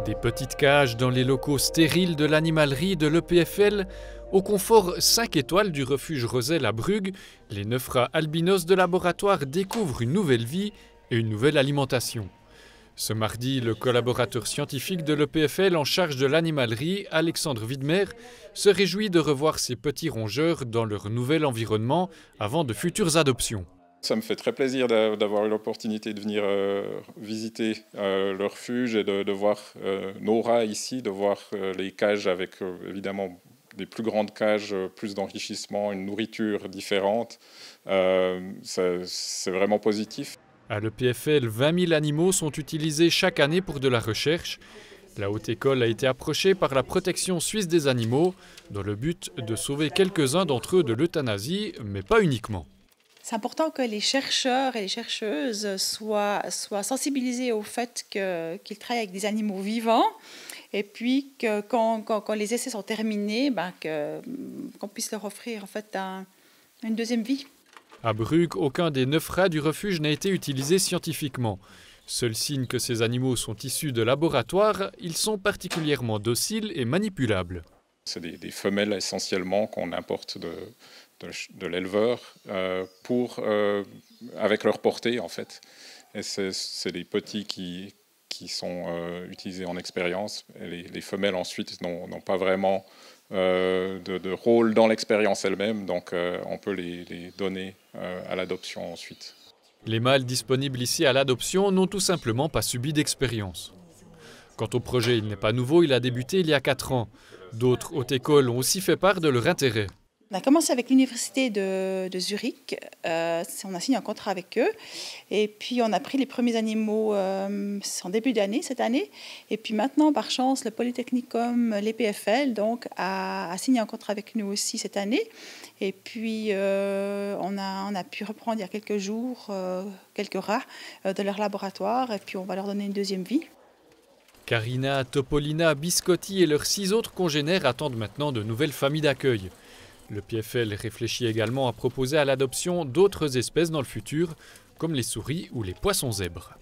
Des petites cages dans les locaux stériles de l'animalerie de l'EPFL, au confort 5 étoiles du refuge Roselle à Brugge, les 9 rats albinos de laboratoire découvrent une nouvelle vie et une nouvelle alimentation. Ce mardi, le collaborateur scientifique de l'EPFL en charge de l'animalerie, Alexandre Widmer, se réjouit de revoir ces petits rongeurs dans leur nouvel environnement avant de futures adoptions. Ça me fait très plaisir d'avoir eu l'opportunité de venir visiter le refuge et de voir nos rats ici, de voir les cages avec évidemment des plus grandes cages, plus d'enrichissement, une nourriture différente. C'est vraiment positif. À l'EPFL, 20 000 animaux sont utilisés chaque année pour de la recherche. La haute école a été approchée par la protection suisse des animaux dans le but de sauver quelques-uns d'entre eux de l'euthanasie, mais pas uniquement. C'est important que les chercheurs et les chercheuses soient sensibilisés au fait qu'ils travaillent avec des animaux vivants et puis que quand les essais sont terminés, qu'on puisse leur offrir en fait une deuxième vie. À Brugge, aucun des 9 rats du refuge n'a été utilisé scientifiquement. Seul signe que ces animaux sont issus de laboratoires, ils sont particulièrement dociles et manipulables. C'est des femelles essentiellement qu'on importe de l'éleveur avec leur portée en fait. Et c'est les petits qui sont utilisés en expérience. Et les femelles ensuite n'ont pas vraiment de rôle dans l'expérience elle-même, donc on peut les donner à l'adoption ensuite. Les mâles disponibles ici à l'adoption n'ont tout simplement pas subi d'expérience. Quant au projet, il n'est pas nouveau, il a débuté il y a 4 ans. D'autres hautes écoles ont aussi fait part de leur intérêt. On a commencé avec l'université de Zurich, on a signé un contrat avec eux et puis on a pris les premiers animaux en début d'année, cette année. Et puis maintenant, par chance, le Polytechnicum, l'EPFL, donc, a signé un contrat avec nous aussi cette année. Et puis on a pu reprendre il y a quelques jours quelques rats de leur laboratoire et puis on va leur donner une deuxième vie. Karina, Topolina, Biscotti et leurs 6 autres congénères attendent maintenant de nouvelles familles d'accueil. Le PFL réfléchit également à proposer à l'adoption d'autres espèces dans le futur, comme les souris ou les poissons zèbres.